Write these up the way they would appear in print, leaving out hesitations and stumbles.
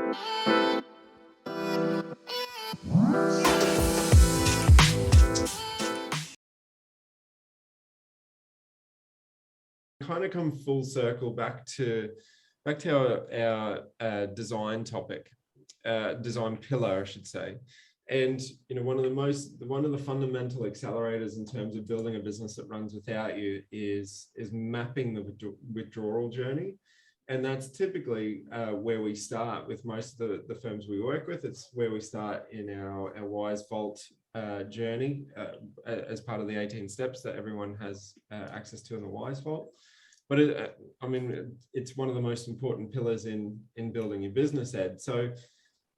Kind of come full circle back to our design topic, design pillar, I should say. And one of the fundamental accelerators in terms of building a business that runs without you is mapping the withdrawal journey. And that's typically where we start with most of the firms we work with. It's where we start in our Wize Vault journey as part of the 18 steps that everyone has access to in the Wize Vault. But it's one of the most important pillars in building your business, Ed. So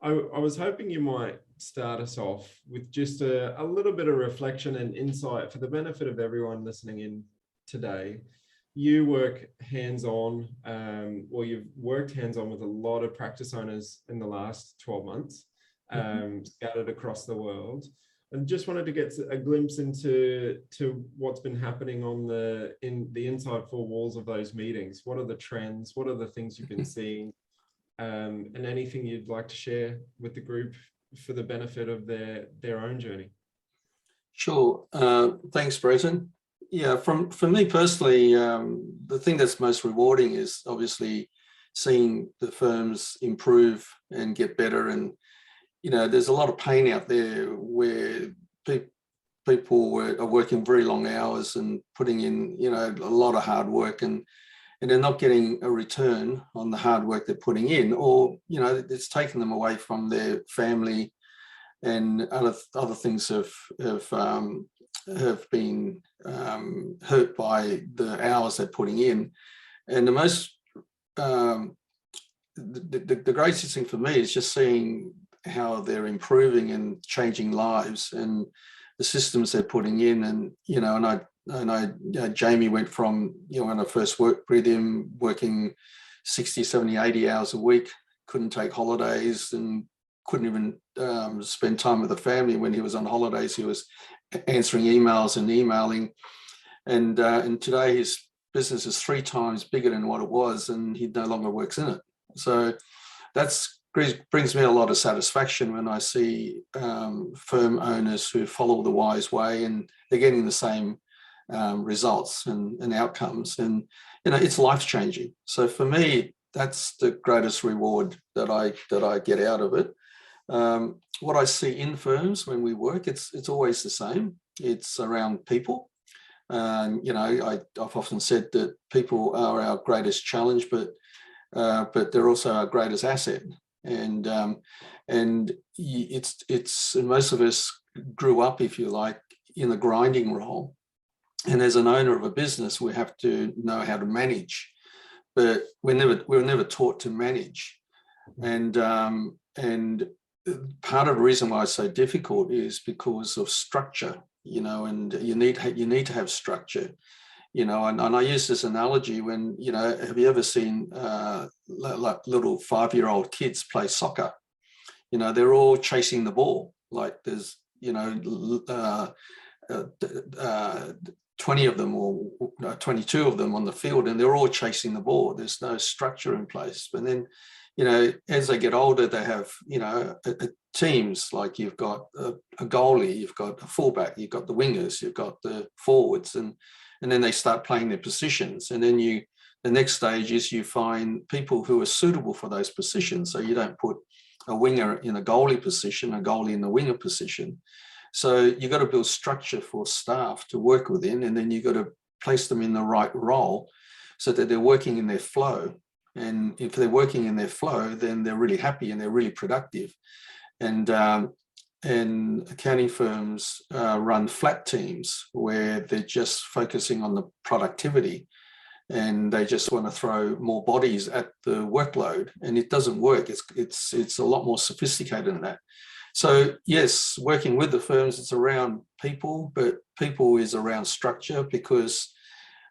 I was hoping you might start us off with just a little bit of reflection and insight for the benefit of everyone listening in today. You work hands-on, or you've worked hands-on with a lot of practice owners in the last 12 months, scattered across the world. And just wanted to get a glimpse into what's been happening in the inside four walls of those meetings. What are the trends? What are the things you've been seeing? And anything you'd like to share with the group for the benefit of their own journey. Sure. Thanks, Brenton. Yeah, for me personally, the thing that's most rewarding is obviously seeing the firms improve and get better. And there's a lot of pain out there where people are working very long hours and putting in, a lot of hard work, and they're not getting a return on the hard work they're putting in, or, it's taken them away from their family, and other things have been hurt by the hours they're putting in. And the greatest thing for me is just seeing how they're improving and changing lives, and the systems they're putting in. And Jamie went from, when I first worked with him, working 60, 70, 80 hours a week, couldn't take holidays, and couldn't even spend time with the family. When he was on holidays, he was answering emails and emailing. And today his business is 3 times bigger than what it was, and he no longer works in it. So that's brings me a lot of satisfaction when I see firm owners who follow the Wize way, and they're getting the same results and outcomes, and it's life-changing. So for me, that's the greatest reward that I get out of it. What I see in firms when we work, it's always the same. It's around people. I've often said that people are our greatest challenge, but they're also our greatest asset. And most of us grew up, if you like, in a grinding role. And as an owner of a business, we have to know how to manage, but we were never taught to manage. And part of the reason why it's so difficult is because of structure, and you need to have structure. And I use this analogy when, have you ever seen like little 5-year-old kids play soccer? They're all chasing the ball. Like there's, 20 of them or 22 of them on the field, and they're all chasing the ball. There's no structure in place. But then, as they get older, they have, teams, like you've got a goalie, you've got a fullback, you've got the wingers, you've got the forwards, and then they start playing their positions. And then the next stage is you find people who are suitable for those positions. So you don't put a winger in a goalie position, a goalie in the winger position. So you've got to build structure for staff to work within, and then you've got to place them in the right role so that they're working in their flow. And if they're working in their flow, then they're really happy and they're really productive. And accounting firms run flat teams where they're just focusing on the productivity, and they just want to throw more bodies at the workload, and it doesn't work. It's a lot more sophisticated than that. So yes, working with the firms, it's around people, but people is around structure, because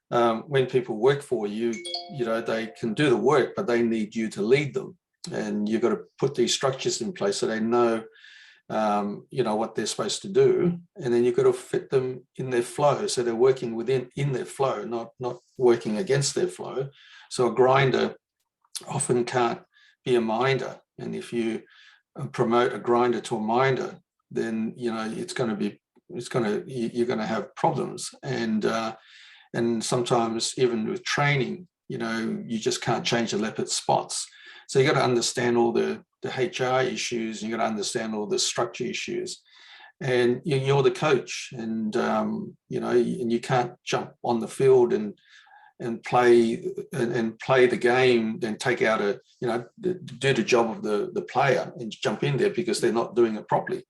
when people work for you, they can do the work, but they need you to lead them. And you've got to put these structures in place so they know, what they're supposed to do. And then you've got to fit them in their flow. So they're working in their flow, not working against their flow. So a grinder often can't be a minder. And if you promote a grinder to a minder, then, you know, you're going to have problems. And sometimes even with training, you know, you just can't change the leopard spots. So you got to understand all the HR issues, you got to understand all the structure issues. And you're the coach, and you know, and you can't jump on the field and play the game, then take out do the job of the player and jump in there because they're not doing it properly.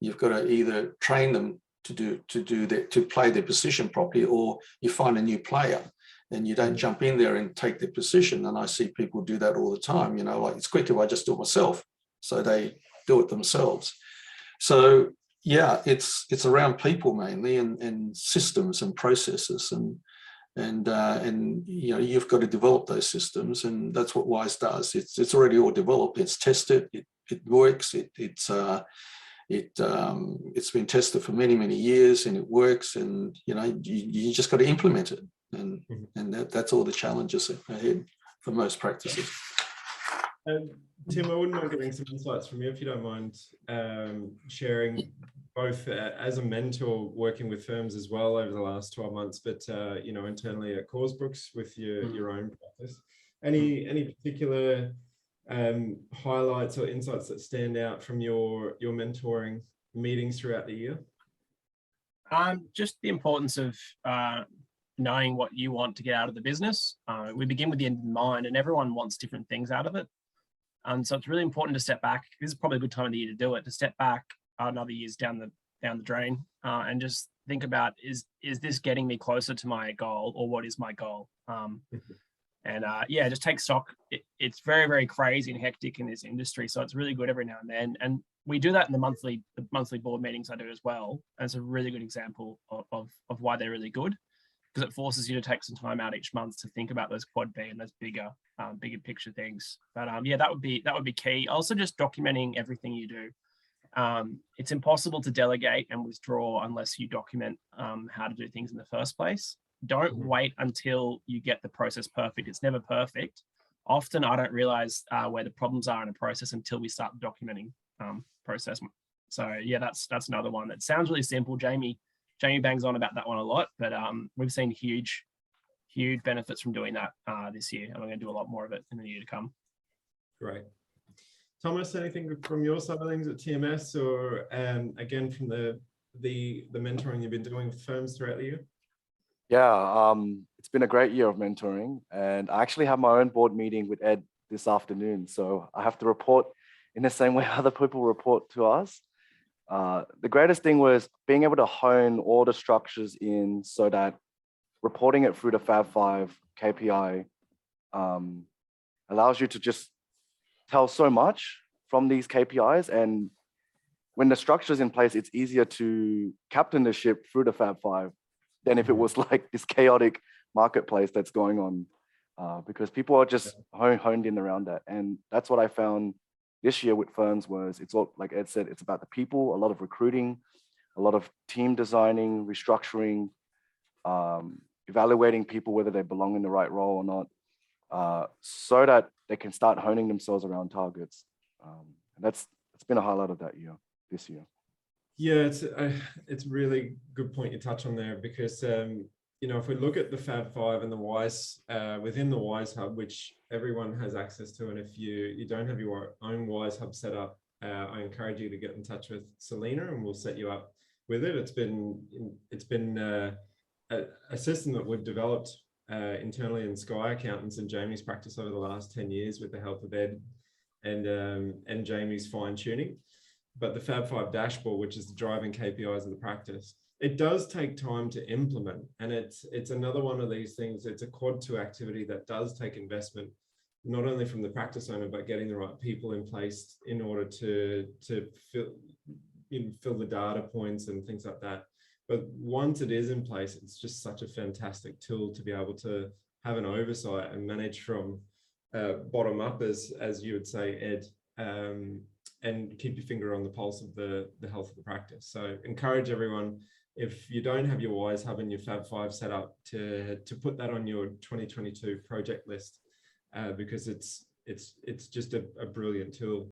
You've got to either train them to play their position properly, or you find a new player and you don't jump in there and take their position. And I see people do that all the time. You know, like, it's quicker if I just do it myself. So they do it themselves. So yeah, it's around people mainly, and systems and processes, and you know, you've got to develop those systems, and that's what Wize does. It's already all developed. It's tested. It works. It's been tested for many years, and it works. And you know, you just got to implement it, and that's all the challenges ahead for most practices. Tim, I wouldn't mind getting some insights from you, if you don't mind sharing, both as a mentor working with firms as well over the last 12 months, but you know, internally at Causebooks with your own practice. Any particular highlights or insights that stand out from your mentoring meetings throughout the year? Just the importance of knowing what you want to get out of the business. We begin with the end in mind, and everyone wants different things out of it. And so it's really important to step back. This is probably a good time of the year to do it, to step back another year's down the drain, and just think about, is this getting me closer to my goal, or what is my goal? And yeah, just take stock. It's very crazy and hectic in this industry, so it's really good every now and then. And we do that in the monthly board meetings I do as well. And it's a really good example of why they're really good, because it forces you to take some time out each month to think about those quad B and those bigger picture things. But yeah, that would be key. Also, just documenting everything you do. It's impossible to delegate and withdraw unless you document how to do things in the first place. Don't wait until you get the process perfect. It's never perfect. Often I don't realize where the problems are in a process until we start documenting process. So yeah, that's another one that sounds really simple. Jamie bangs on about that one a lot, but we've seen huge benefits from doing that this year, and we're going to do a lot more of it in the year to come. Great. Thomas, anything from your side of things at TMS, or again from the mentoring you've been doing with firms throughout the year? Yeah, it's been a great year of mentoring, and I actually have my own board meeting with Ed this afternoon, so I have to report in the same way other people report to us. The greatest thing was being able to hone all the structures in so that reporting it through the Fab 5 KPI allows you to just tell so much from these KPIs. And when the structure is in place, it's easier to captain the ship through the Fab 5 than if it was like this chaotic marketplace that's going on, because people are just honed in around that. And that's what I found this year with firms was, it's all, like Ed said, it's about the people, a lot of recruiting, a lot of team designing, restructuring, evaluating people, whether they belong in the right role or not, so that they can start honing themselves around targets. And it's been a highlight of this year. Yeah, it's really good point you touch on there, because you know, if we look at the Fab 5 and the Wize within the Wize Hub, which everyone has access to, and if you don't have your own Wize Hub set up, I encourage you to get in touch with Selena, and we'll set you up with it. It's been a system that we've developed internally in Sky Accountants and Jamie's practice over the last 10 years with the help of Ed and Jamie's fine tuning. But the Fab 5 dashboard, which is the driving KPIs of the practice, it does take time to implement. And it's another one of these things. It's a quad 2 activity that does take investment, not only from the practice owner, but getting the right people in place in order to fill the data points and things like that. But once it is in place, it's just such a fantastic tool to be able to have an oversight and manage from bottom up, as you would say, Ed, and keep your finger on the pulse of the health of the practice. So encourage everyone, if you don't have your Wize Hub and your Fab 5 set up, to put that on your 2022 project list, because it's it's just a brilliant tool.